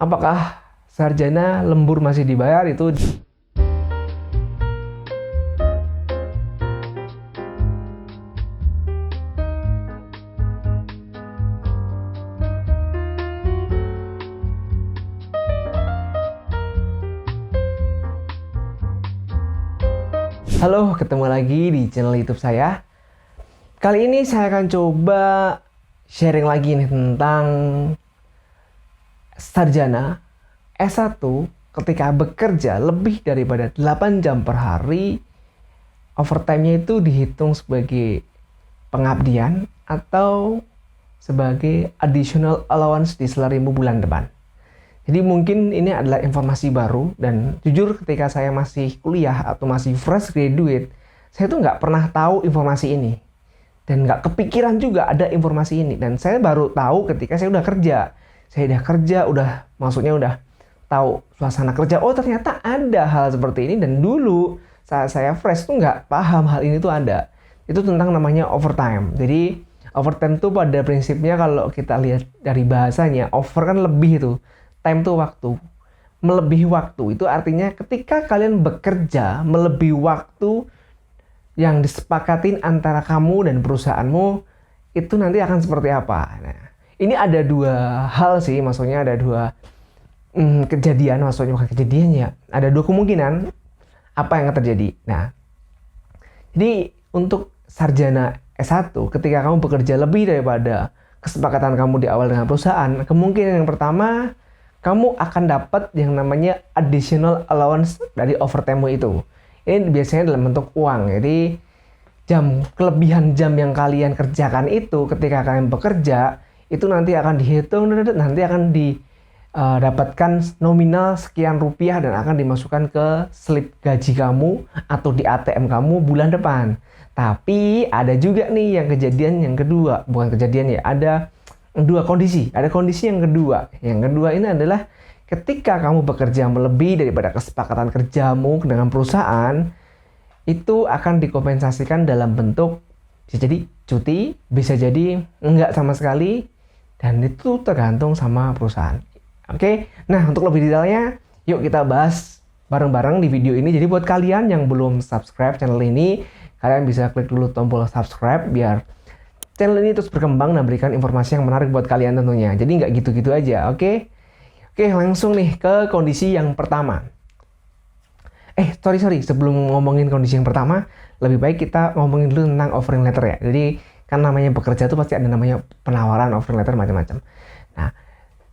Apakah sarjana lembur masih dibayar? Itu halo, ketemu lagi di channel YouTube saya. Kali ini saya akan coba sharing lagi nih tentang sarjana S1 ketika bekerja lebih daripada 8 jam per hari, overtime-nya itu dihitung sebagai pengabdian atau sebagai additional allowance di salarimu bulan depan. Jadi mungkin ini adalah informasi baru, dan jujur ketika saya masih kuliah atau masih fresh graduate, saya tuh nggak pernah tahu informasi ini. Dan nggak kepikiran juga ada informasi ini. Dan saya baru tahu ketika saya udah kerja. Saya udah kerja, maksudnya udah tahu suasana kerja. Oh, ternyata ada hal seperti ini, dan dulu saat saya fresh tuh nggak paham hal ini tuh ada. Itu tentang namanya overtime. Jadi overtime tuh pada prinsipnya kalau kita lihat dari bahasanya, over kan lebih tuh. Time tuh waktu. Melebihi waktu itu artinya ketika kalian bekerja melebihi waktu yang disepakatin antara kamu dan perusahaanmu, itu nanti akan seperti apa. Nah, ini ada dua hal sih, maksudnya ada dua kejadian, maksudnya bukan kejadian ya. Ada dua kemungkinan apa yang akan terjadi. Nah, jadi untuk sarjana S1, ketika kamu bekerja lebih daripada kesepakatan kamu di awal dengan perusahaan, kemungkinan yang pertama, kamu akan dapat yang namanya additional allowance dari overtime itu. Ini biasanya dalam bentuk uang. Jadi kelebihan jam yang kalian kerjakan itu ketika kalian bekerja, itu nanti akan dihitung, nanti akan didapatkan nominal sekian rupiah dan akan dimasukkan ke slip gaji kamu atau di ATM kamu bulan depan. Tapi ada juga nih yang kejadian yang kedua, bukan kejadian ya, ada dua kondisi. Ada kondisi yang kedua. Yang kedua ini adalah ketika kamu bekerja melebihi daripada kesepakatan kerjamu dengan perusahaan, itu akan dikompensasikan dalam bentuk bisa jadi cuti, bisa jadi enggak sama sekali, dan itu tergantung sama perusahaan. Oke, nah untuk lebih detailnya, yuk kita bahas bareng-bareng di video ini. Jadi buat kalian yang belum subscribe channel ini, kalian bisa klik dulu tombol subscribe biar channel ini terus berkembang dan berikan informasi yang menarik buat kalian tentunya. Jadi nggak gitu-gitu aja, oke? Oke, langsung nih ke kondisi yang pertama. Sorry. Sebelum ngomongin kondisi yang pertama, lebih baik kita ngomongin dulu tentang offering letter ya. Jadi, kan namanya bekerja tuh pasti ada namanya penawaran, offering letter, macam-macam. Nah,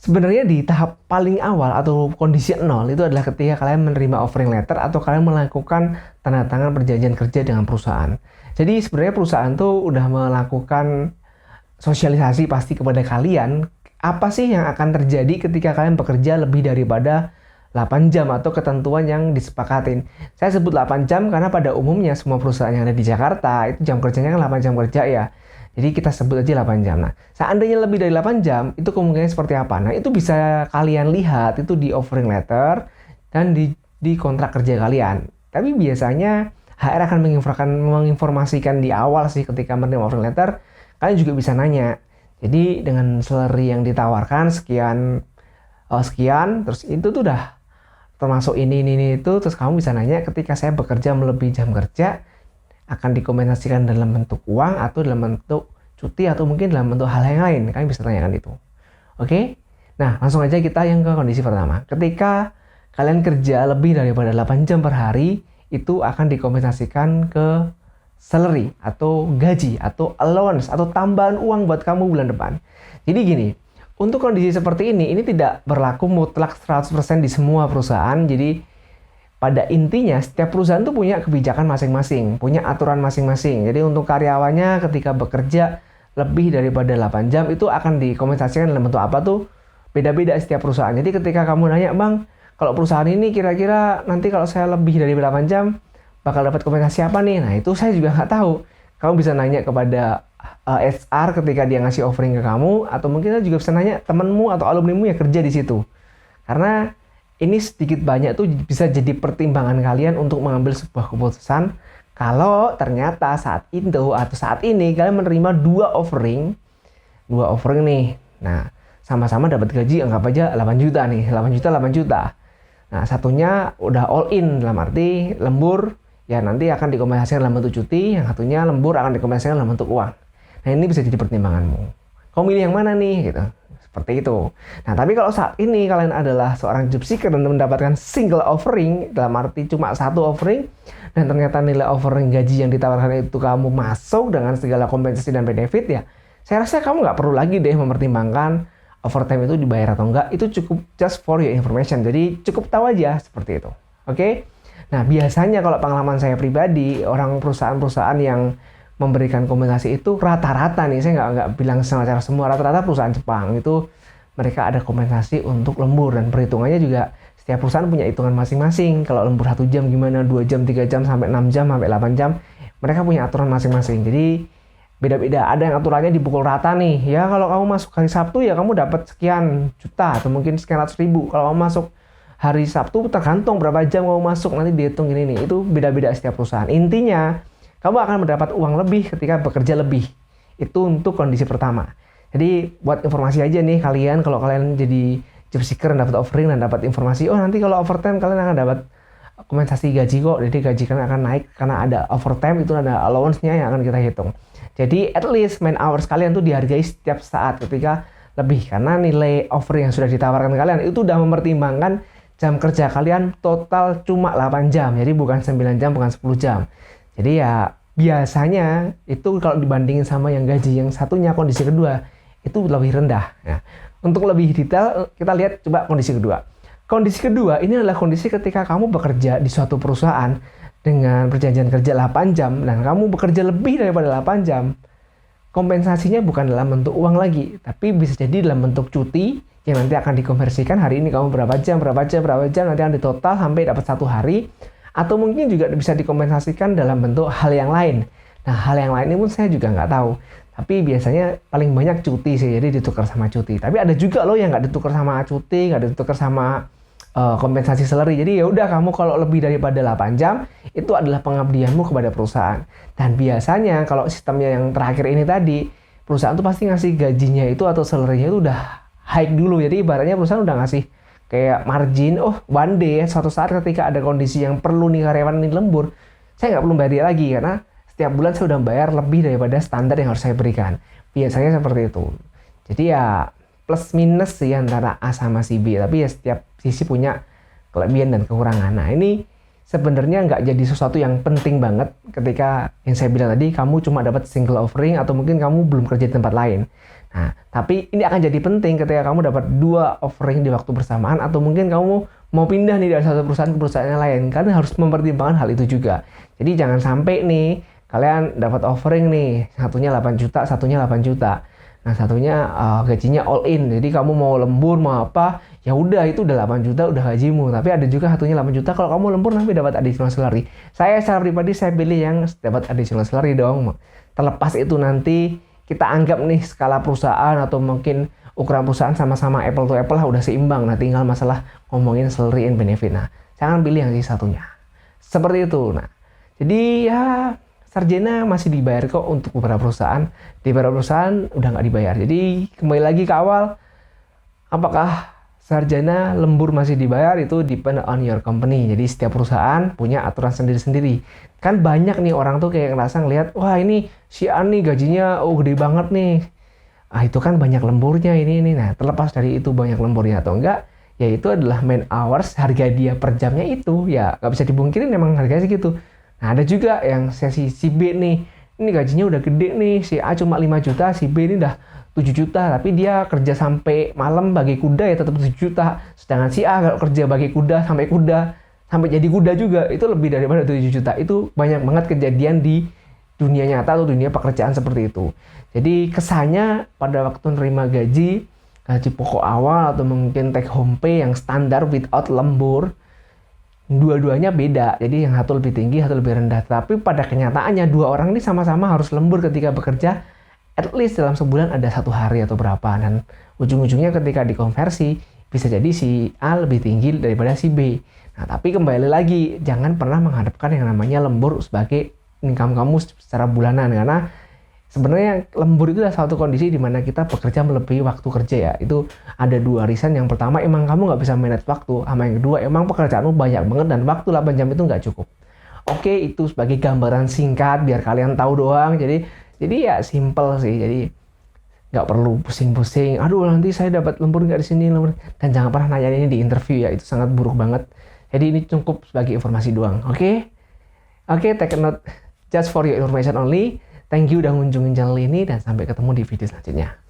sebenarnya di tahap paling awal atau kondisi 0 itu adalah ketika kalian menerima offering letter atau kalian melakukan tanda tangan perjanjian kerja dengan perusahaan. Jadi sebenarnya perusahaan tuh udah melakukan sosialisasi pasti kepada kalian apa sih yang akan terjadi ketika kalian bekerja lebih daripada 8 jam atau ketentuan yang disepakatin. Saya sebut 8 jam karena pada umumnya semua perusahaan yang ada di Jakarta itu jam kerjanya kan 8 jam kerja ya. Jadi kita sebut aja 8 jam. Nah, seandainya lebih dari 8 jam itu kemungkinannya seperti apa? Nah, itu bisa kalian lihat itu di offering letter dan di kontrak kerja kalian. Tapi biasanya HR akan menginformasikan di awal sih ketika menerima offering letter. Kalian juga bisa nanya. Jadi dengan salary yang ditawarkan sekian, terus itu tuh udah termasuk ini itu, terus kamu bisa nanya ketika saya bekerja melebihi jam kerja akan dikompensasikan dalam bentuk uang atau dalam bentuk cuti atau mungkin dalam bentuk hal yang lain. Kalian bisa tanyakan itu. Oke? Nah, langsung aja kita yang ke kondisi pertama. Ketika kalian kerja lebih daripada 8 jam per hari, itu akan dikompensasikan ke salary atau gaji atau allowance atau tambahan uang buat kamu bulan depan. Jadi gini, untuk kondisi seperti ini tidak berlaku mutlak 100% di semua perusahaan. Jadi pada intinya setiap perusahaan tuh punya kebijakan masing-masing, punya aturan masing-masing. Jadi untuk karyawannya ketika bekerja lebih daripada 8 jam itu akan dikompensasikan dalam bentuk apa tuh beda-beda setiap perusahaan. Jadi ketika kamu nanya, "Bang, kalau perusahaan ini kira-kira nanti kalau saya lebih dari 8 jam bakal dapat kompensasi apa nih?" Nah, itu saya juga nggak tahu. Kamu bisa nanya kepada HR ketika dia ngasih offering ke kamu, atau mungkin juga bisa nanya temenmu atau alumnimu yang kerja di situ. Karena ini sedikit banyak tuh bisa jadi pertimbangan kalian untuk mengambil sebuah keputusan kalau ternyata saat itu atau saat ini kalian menerima dua offering nih. Nah, sama-sama dapat gaji anggap aja 8 juta nih, 8 juta, 8 juta. Nah, satunya udah all in, dalam arti lembur, ya nanti akan dikompensasikan dalam bentuk cuti, yang satunya lembur akan dikompensasikan dalam bentuk uang. Nah, ini bisa jadi pertimbanganmu. Kau milih yang mana nih? Gitu. Seperti itu. Nah, tapi kalau saat ini kalian adalah seorang job seeker dan mendapatkan single offering, dalam arti cuma satu offering, dan ternyata nilai offering gaji yang ditawarkan itu kamu masuk dengan segala kompensasi dan benefit, ya saya rasa kamu nggak perlu lagi deh mempertimbangkan overtime itu dibayar atau enggak. Itu cukup just for your information. Jadi cukup tahu aja seperti itu. Oke? Nah, biasanya kalau pengalaman saya pribadi, orang perusahaan-perusahaan yang memberikan kompensasi itu rata-rata nih, saya nggak bilang secara semua, rata-rata perusahaan Jepang itu mereka ada kompensasi untuk lembur, dan perhitungannya juga setiap perusahaan punya hitungan masing-masing. Kalau lembur 1 jam gimana, 2 jam, 3 jam, sampai 6 jam, sampai 8 jam, mereka punya aturan masing-masing. Jadi beda-beda, ada yang aturannya dipukul rata nih, ya kalau kamu masuk hari Sabtu ya kamu dapat sekian juta atau mungkin sekian ratus ribu. Kalau kamu masuk hari Sabtu tergantung berapa jam kamu masuk, nanti dihitung gini nih. Itu beda-beda setiap perusahaan. Intinya kamu akan mendapat uang lebih ketika bekerja lebih. Itu untuk kondisi pertama. Jadi buat informasi aja nih kalian, kalau kalian jadi job seeker dan dapat offering dan dapat informasi, oh nanti kalau overtime kalian akan dapat kompensasi gaji kok. Jadi gaji kalian akan naik karena ada overtime, itu ada allowance-nya yang akan kita hitung. Jadi at least man hours kalian tuh dihargai setiap saat ketika lebih, karena nilai offering yang sudah ditawarkan kalian itu udah mempertimbangkan jam kerja kalian total cuma 8 jam. Jadi bukan 9 jam, bukan 10 jam. Jadi ya biasanya itu kalau dibandingin sama yang gaji yang satunya, kondisi kedua itu lebih rendah. Nah, untuk lebih detail kita lihat coba kondisi kedua. Kondisi kedua ini adalah kondisi ketika kamu bekerja di suatu perusahaan dengan perjanjian kerja 8 jam dan kamu bekerja lebih daripada 8 jam. Kompensasinya bukan dalam bentuk uang lagi, tapi bisa jadi dalam bentuk cuti yang nanti akan dikonversikan. Hari ini kamu berapa jam, nanti akan ditotal sampai dapat 1 hari. Atau mungkin juga bisa dikompensasikan dalam bentuk hal yang lain. Nah, hal yang lain ini pun saya juga nggak tahu. Tapi biasanya paling banyak cuti sih, jadi ditukar sama cuti. Tapi ada juga loh yang nggak ditukar sama cuti, nggak ditukar sama kompensasi salary. Jadi ya udah, kamu kalau lebih daripada 8 jam itu adalah pengabdianmu kepada perusahaan. Dan biasanya kalau sistemnya yang terakhir ini tadi, perusahaan tuh pasti ngasih gajinya itu atau salary-nya itu udah hike dulu. Jadi ibaratnya perusahaan udah ngasih kayak margin, oh one day suatu saat ketika ada kondisi yang perlu nih karyawan ini lembur, saya nggak perlu bayar dia lagi karena setiap bulan saya udah bayar lebih daripada standar yang harus saya berikan. Biasanya seperti itu. Jadi ya plus minus sih antara A sama si B, tapi ya setiap sisi punya kelebihan dan kekurangan. Nah, ini sebenarnya nggak jadi sesuatu yang penting banget ketika yang saya bilang tadi kamu cuma dapat single offering atau mungkin kamu belum kerja di tempat lain. Nah, tapi ini akan jadi penting ketika kamu dapat 2 offering di waktu bersamaan atau mungkin kamu mau pindah nih dari satu perusahaan ke perusahaan yang lain. Kalian harus mempertimbangkan hal itu juga. Jadi jangan sampai nih kalian dapat offering nih, satunya 8 juta, satunya 8 juta. Nah, satunya gajinya all in. Jadi kamu mau lembur mau apa, ya udah itu udah 8 juta udah gajimu. Tapi ada juga satunya 8 juta kalau kamu lembur nanti dapat additional salary. Saya secara pribadi saya pilih yang dapat additional salary dong. Terlepas itu nanti kita anggap nih skala perusahaan atau mungkin ukuran perusahaan sama-sama apple to apple lah, udah seimbang. Nah, tinggal masalah ngomongin salary and benefit. Nah, jangan pilih yang satunya. Seperti itu. Nah, jadi ya sarjana masih dibayar kok untuk beberapa perusahaan. Di beberapa perusahaan udah nggak dibayar. Jadi kembali lagi ke awal, apakah sarjana lembur masih dibayar, itu depend on your company. Jadi setiap perusahaan punya aturan sendiri-sendiri. Kan banyak nih orang tuh kayak ngerasa ngelihat, wah ini si An nih gajinya gede banget nih. Ah, itu kan banyak lemburnya ini. Nah, terlepas dari itu banyak lemburnya atau enggak, ya itu adalah man hours, harga dia per jamnya itu. Ya nggak bisa dibungkirin, memang harganya segitu. Nah, ada juga yang si B nih, ini gajinya udah gede nih, si A cuma 5 juta, si B ini udah 7 juta, tapi dia kerja sampai malam bagi kuda ya tetap 7 juta. Sedangkan si A kalau kerja bagi kuda, sampai jadi kuda juga, itu lebih daripada 7 juta. Itu banyak banget kejadian di dunia nyata atau dunia pekerjaan seperti itu. Jadi kesannya pada waktu nerima gaji pokok awal atau mungkin take home pay yang standar without lembur, dua-duanya beda. Jadi yang satu lebih tinggi, satu lebih rendah. Tapi pada kenyataannya 2 orang ini sama-sama harus lembur ketika bekerja. At least dalam sebulan ada 1 hari atau berapa. Dan ujung-ujungnya ketika dikonversi, bisa jadi si A lebih tinggi daripada si B. Nah, tapi kembali lagi, jangan pernah menghadapkan yang namanya lembur sebagai income kamu secara bulanan. Karena Sebenarnya lembur itu adalah suatu kondisi di mana kita bekerja melebihi waktu kerja ya. Itu ada dua reason. Yang pertama, emang kamu nggak bisa manage waktu. Sama yang kedua, emang pekerjaanmu banyak banget dan waktu 8 jam itu nggak cukup. Oke, itu sebagai gambaran singkat biar kalian tahu doang. Jadi ya simple sih. Jadi nggak perlu pusing-pusing. Aduh, nanti saya dapat lembur nggak di sini, lembur. Dan jangan pernah nanya ini di interview ya. Itu sangat buruk banget. Jadi ini cukup sebagai informasi doang. Oke? Oke, take a note. Just for your information only. Thank you udah ngunjungin channel ini dan sampai ketemu di video selanjutnya.